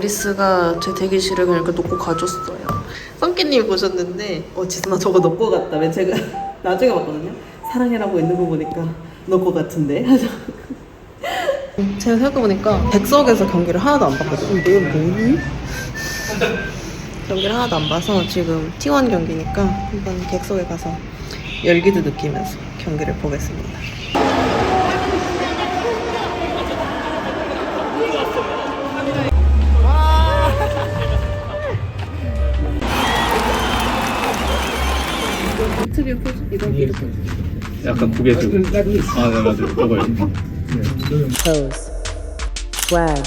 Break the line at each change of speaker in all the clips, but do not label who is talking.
아리스가 제 대기실에 그냥 이렇게 놓고 가줬어요. 성기님이 보셨는데 지순아 저거 너 거 같다. 왜 제가 나중에 봤거든요. 사랑해라고 있는 거 보니까 너 거 같은데. 제가 생각해보니까 백석에서 경기를 하나도 안 봤거든요. 왜 뭐니? 경기를 하나도 안 봐서 지금 T1 경기니까 한번 객석에 가서 열기도 느끼면서 경기를 보겠습니다. 특유의 포즈? 이거 이렇게
약간 고개 들고. 아, 네, 맞아요. 이거요.
Pose. Swag.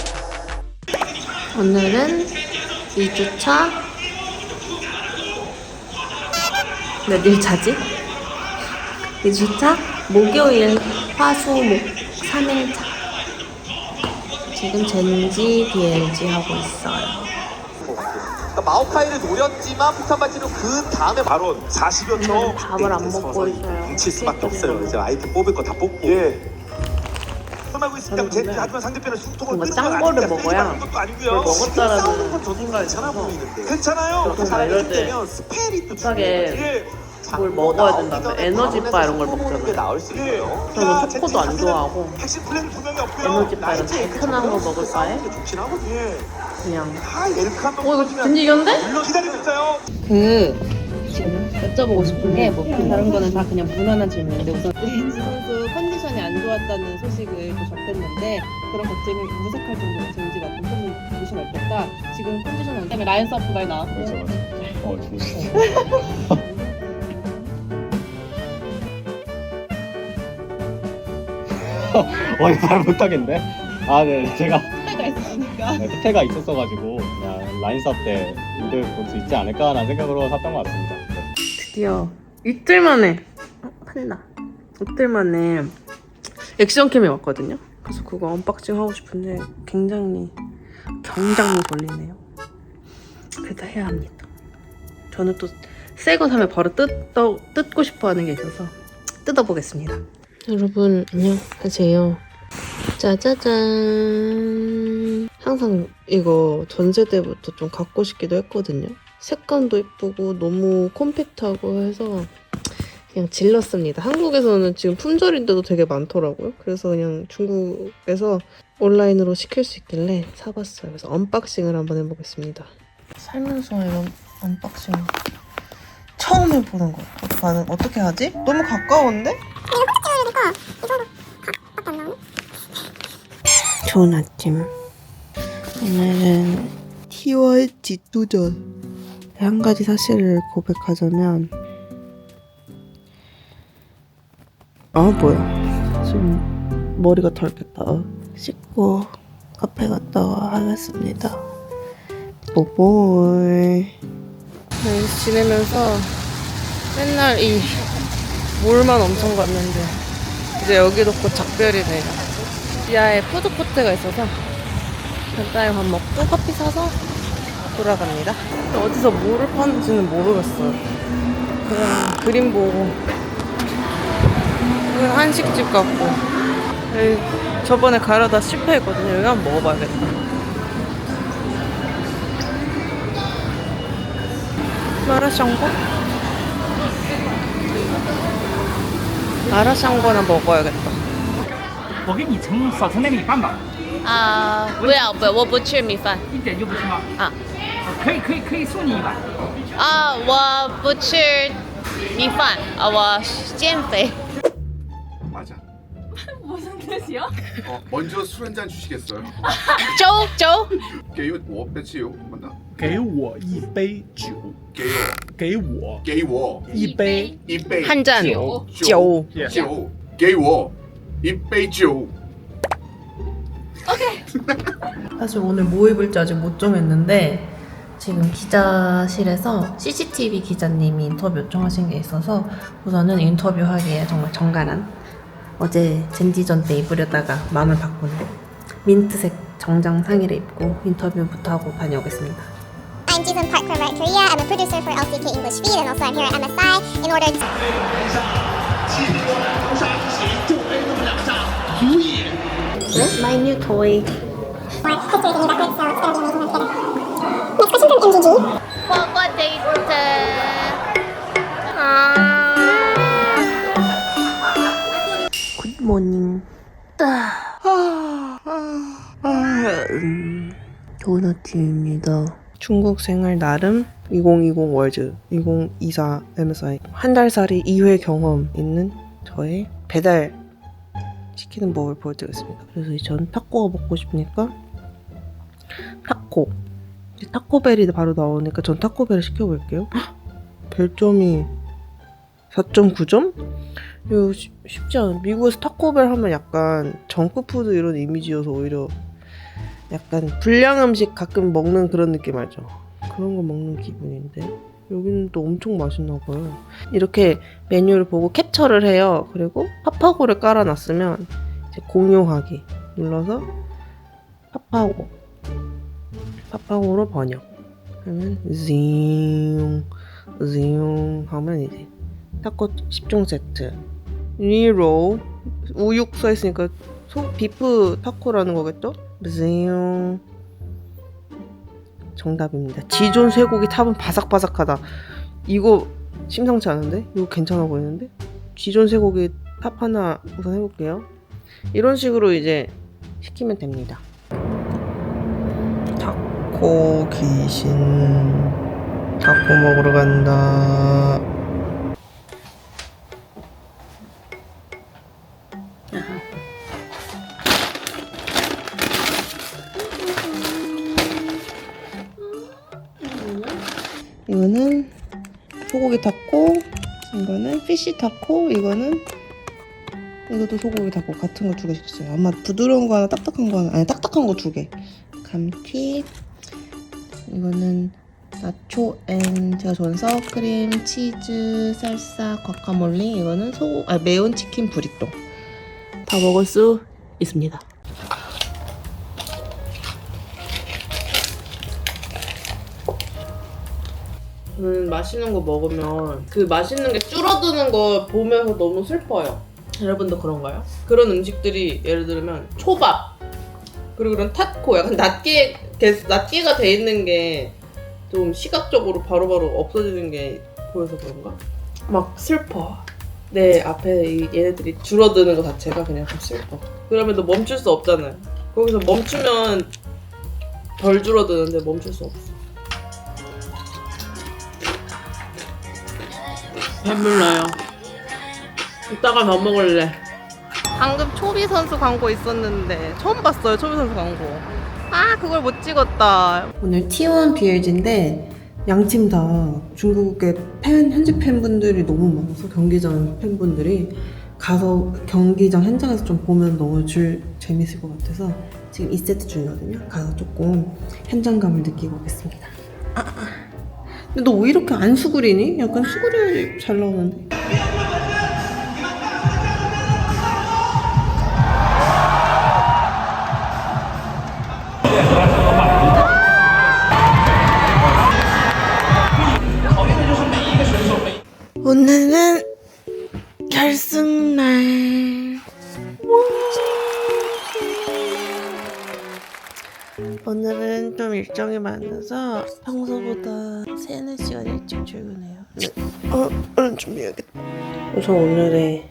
오늘은 2주차 몇 일차지? 2주차? 목요일, 화수목 3일차. 지금 젠지, BLG 하고 있어요.
그러니까 마오카이를 노렸지만 폭탄 발진으로 그 다음에 바로 40여 초
밥을 안 먹고 있어요.
뭉칠 수밖에 없어요. 이제 아이템 뽑을 거 다 뽑고. 예. 하고 있으니까 젠지 하지만 상대편은 숨통을
뭔가 짠 거를 먹어야
것도
그걸
아니고요.
먹었다라는
싸우는 건저 생각이 괜찮아 보이는데. 괜찮아요.
보통 이럴 때
되면 스펠이 또
급하게 뭘 먹어야 된다며 에너지바 이런 걸 먹잖아요.
나올 수 있어요.
저는 초코도 안 좋아하고
핵심 플랜이 분명히 없고요.
에너지바 이런 달큰한 거 먹을 바에
좋긴 하거든요.
그냥
이거
젠지 이겼는데?
물론 기다리고 있어요.
지금 여쭤보고 싶은 게 뭐 다른 거는 다 그냥 무난한 질문인데 우선 우리 선수 컨디션이 안 좋았다는 소식을 또 접했는데 그런 걱정이 무색할 정도로 젠지가 컨디션이 어땠다. 지금 컨디션이 안 때문에 라이언스 아프 말 나왔고요.
그렇죠, 맞아요. 좋으시죠. 이거 잘 못하겠네. 아, 네, 제가
때가 있으니까.
네, 특혜가 있었어가지고 그냥 라인스업 때 이득 볼 수 있지 않을까라는 생각으로 샀던 것 같습니다. 네.
드디어 이틀 만에 판다. 이틀 만에 액션캠이 왔거든요. 그래서 그거 언박싱 하고 싶은데 굉장히 걸리네요. 그래도 해야 합니다. 저는 또 새 거 사면 바로 뜯고 싶어 하는 게 있어서 뜯어보겠습니다. 여러분 안녕하세요. 짜자잔. 항상 이거 전세 때부터 좀 갖고 싶기도 했거든요. 색감도 예쁘고 너무 콤팩트하고 해서 그냥 질렀습니다. 한국에서는 지금 품절인데도 되게 많더라고요. 그래서 그냥 중국에서 온라인으로 시킬 수 있길래 사봤어요. 그래서 언박싱을 한번 해보겠습니다. 살면서 이런 언박싱 처음 해보는 거. 반응 어떻게 하지? 너무 가까운데? 좋은 아침. 오늘은 T1 지도전. 한 가지 사실을 고백하자면 뭐야 지금 머리가 덜겠다. 씻고 카페 갔다 하겠습니다. 뽀뽀이. 네, 지내면서 맨날 이 몰만 엄청 갔는데 이제 여기도 곧 작별이네요. 지하에 푸드코트가 있어서 간단히 밥 먹고 커피 사서 돌아갑니다. 어디서 뭐를 파는지는 모르겠어요. 그냥 그림 보고 여기 한식집 같고 여기 저번에 가려다 실패했거든요. 여기 한번 먹어봐야겠다. 마라샹궈? 마라샹궈나 먹어야겠다.
我给你盛少盛点米饭吧，
不要，我不吃米饭。
一点就不吃吗？
啊，
可以送你一碗。
我不吃米饭，我减肥。
맞아.
무슨 뜻이요?
먼저 술 한 잔 주시겠어요?
粥。
给我杯酒，慢点。
给我一杯酒，给我一杯
一杯
한 잔.
酒
조.
酒，给我一杯酒。
사실 오늘 뭐 입을지 아직 못 정했는데 지금 기자실에서 CCTV 기자님이 인터뷰 요청하신 게 있어서 우선은 인터뷰하기에 정말 정갈한 어제 젠지전 때 입으려다가 마음을 바꾼 민트색 정장 상의를 입고 인터뷰부터 하고 다녀오겠습니다.
I'm Jason Park from Red Korea. I'm a producer for LCK English Feed and also I'm here at MSI in order to... My new toy.
느낌입니다. 중국 생활 나름 2020 월즈 2024 MSI 한 달살이 2회 경험 있는 저의 배달 시키는 법을 보여드리겠습니다. 그래서 전 타코가 먹고 싶으니까 타코. 타코벨이 바로 나오니까 전 타코벨을 시켜볼게요. 헉! 별점이 4.9점? 이거 쉽지 않아. 미국에서 타코벨 하면 약간 정크푸드 이런 이미지여서 오히려 약간 불량 음식 가끔 먹는 그런 느낌 알죠? 그런 거 먹는 기분인데 여기는 또 엄청 맛있나 봐요. 이렇게 메뉴를 보고 캡처를 해요. 그리고 파파고를 깔아놨으면 이제 공유하기 눌러서 파파고로 번역 그러면 징 하면 이제 타코 10종 세트 리로 우육 써있으니까 비프 타코라는 거겠죠? 징 정답입니다. 지존 쇠고기 탑은 바삭바삭하다. 이거 심상치 않은데? 이거 괜찮아 보이는데? 지존 쇠고기 탑 하나 우선 해볼게요. 이런 식으로 이제 시키면 됩니다. 타코 귀신 타코 먹으러 간다. 이거는 소고기 타코, 이거는 피쉬 타코, 이것도 소고기 타코 같은 거 2개 시켰어요. 아마 부드러운 거 하나, 딱딱한 거 하나, 아니 딱딱한 거 2개. 감튀, 이거는 나초 앤 제가 좋아하는 사워크림, 치즈, 살사, 과카몰리, 이거는 매운 치킨 브리또. 다 먹을 수 있습니다. 저는 맛있는 거 먹으면 그 맛있는 게 줄어드는 거 보면서 너무 슬퍼요. 여러분도 그런가요? 그런 음식들이 예를 들면 초밥 그리고 그런 타코 약간 낱개가 돼 있는 게 좀 시각적으로 바로바로 없어지는 게 보여서 그런가? 막 슬퍼. 내 앞에 얘네들이 줄어드는 거 자체가 그냥 좀 슬퍼. 그러면 너 멈출 수 없잖아요. 거기서 멈추면 덜 줄어드는데 멈출 수 없어. 배불러요. 이따가 더 먹을래. 방금 초비 선수 광고 있었는데 처음 봤어요. 초비 선수 광고. 아 그걸 못 찍었다. 오늘 T1 BLG인데 양팀 다 중국의 현지 팬분들이 너무 많아서 경기장 팬분들이 가서 경기장 현장에서 좀 보면 너무 재밌을 것 같아서 지금 2세트 중이거든요. 가서 조금 현장감을 느끼고 오겠습니다. 근데 너 왜 이렇게 안 수그리니? 약간 수그려야 잘 나오는데. 오늘은 결승날. 오늘은 좀 일정이 많아서 평소보다 3-4시간 일찍 출근해요. 얼른 준비해야겠다. 우선 오늘의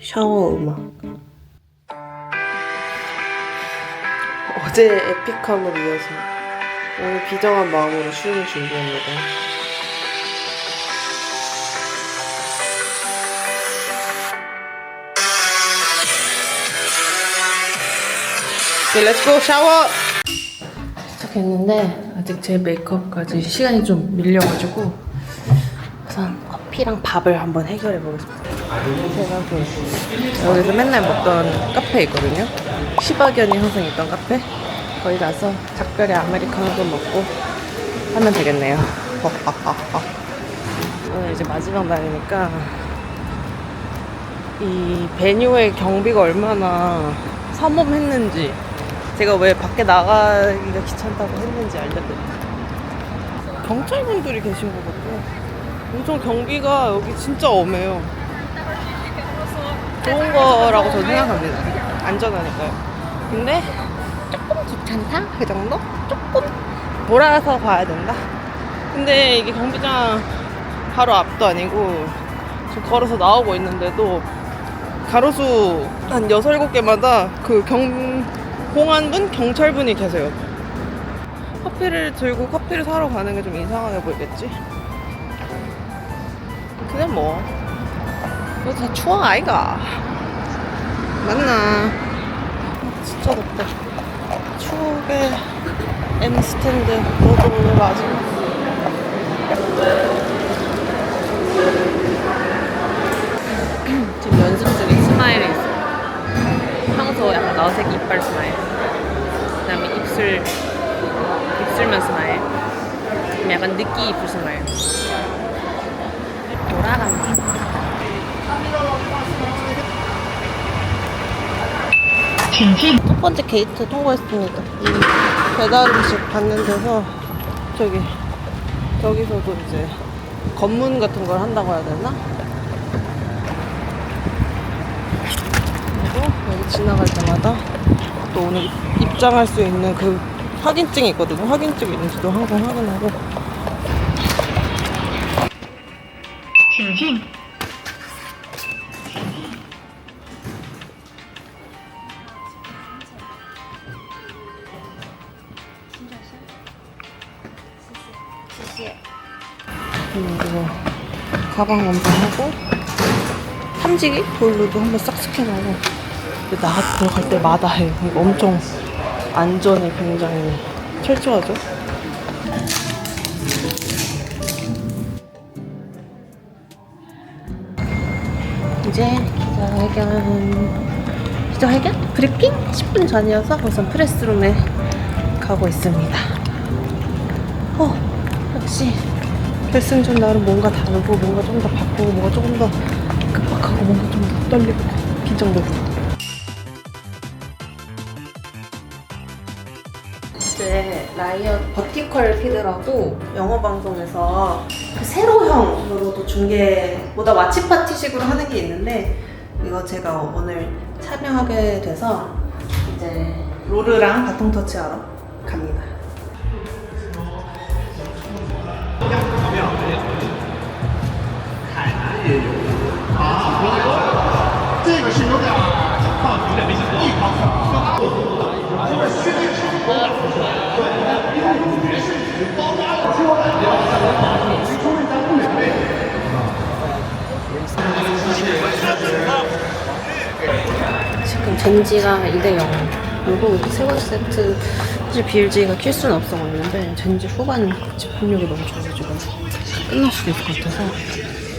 샤워 음악. 어제 에픽함을 이어서 오늘 비장한 마음으로 수영을 준비합니다. 오케이, 렛츠고 샤워! 도착했는데 아직 제 메이크업까지 시간이 좀 밀려가지고 우선 커피랑 밥을 한번 해결해 보겠습니다. 제가 여기서 맨날 먹던 카페 있거든요. 시바견이 항상 있던 카페. 거기 가서 작별의 아메리카노 좀 먹고 하면 되겠네요. 오늘 이제 마지막 날이니까 이 베뉴의 경비가 얼마나 삼엄했는지, 제가 왜 밖에 나가기가 귀찮다고 했는지 알려드릴게요. 경찰분들이 계신 것 같고 엄청 경비가 여기 진짜 엄해요. 좋은 거라고 저는 생각합니다. 안전하니까요. 근데 조금 귀찮다? 그 정도? 조금 몰아서 봐야 된다? 근데 이게 경비장 바로 앞도 아니고 지금 걸어서 나오고 있는데도 가로수 한 6-7개마다 그 공안분? 경찰분이 계세요. 커피를 들고 커피를 사러 가는 게 좀 이상하게 보이겠지? 근데 뭐 이거 다 추억 아이가. 맞나? 진짜 덥다. 추억의 M 스탠드 너도 마지막. 지금 연습 중에 스마일이 있어요. 평소 약간 어색 이빨 스마일, 그 다음에 입술만 스마일, 그다음에 약간 느끼 입술 스마일. 돌아갑니다. 첫 번째 게이트 통과했습니다. 배달 음식 받는 데서 여기서도 이제 검문 같은 걸 한다고 해야 되나? 그리고 여기 지나갈 때마다 또 오늘 입장할 수 있는 그 확인증이 있거든요. 확인증이 있는지도 항상 확인하고. 그리고 가방 검사하고 탐지기 볼로도 한번 싹 스캔하고 들어갈 때마다 해요. 이거 엄청 안전이 굉장히 철저하죠. 이제 기자회견? 브리핑? 10분 전이어서 우선 프레스룸에 가고 있습니다. 역시 결승전 날은 뭔가 다르고 뭔가 좀 더 바쁘고 뭔가 조금 더 급박하고 뭔가 좀 더 떨리고 긴장되고. 이제 라이엇 버티컬 피드라고 영어 방송에서 그 세로형으로도 중계보다 와치파티식으로 하는 게 있는데, 이거 제가 오늘 참여하게 돼서 이제 로르랑 바통 터치하러 갑니다. 지금 젠지가 2대0. 그리고 세 번째 세트 사실 BLG가 킬 수는 없어가지고 젠지 후반 집중력이 너무 좋아가지고 끝날 수도 있을 것 같아서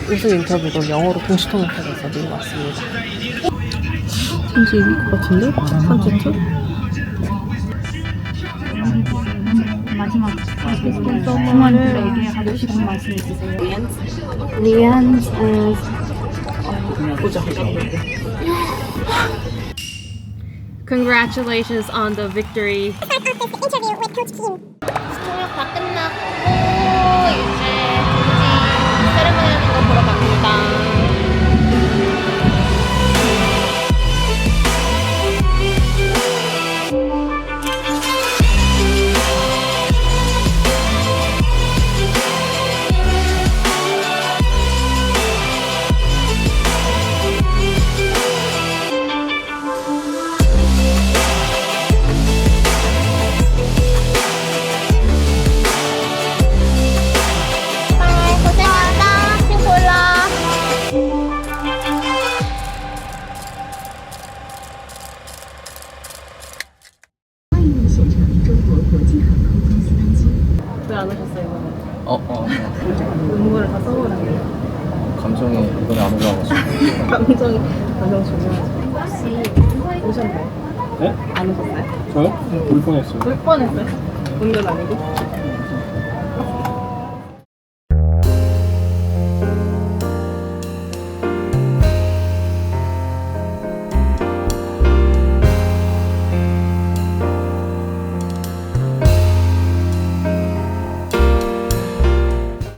우승 인터뷰도 영어로 동시 통역해서 들고 왔습니다. 젠지 이길 것 같은데? 첫 번째 투?
마지막 소감을 하고 싶은 말씀 있으세요? 리안스
보자.
Congratulations on the victory.
Start off this interview with Coach Kim.
통역 다 끝났고 이제 세레머니 하는 거 보러 갑니다.
왜 안 오셨어요, 이번에? 눈물을 다 써버렸네요.
감정이 이번에 안 올라가서.
감정 중요하죠. 혹시 오셨나요?
네?
안 오셨나요?
저요? 볼 뻔했어요.
볼 뻔했어요. 운전 아니고?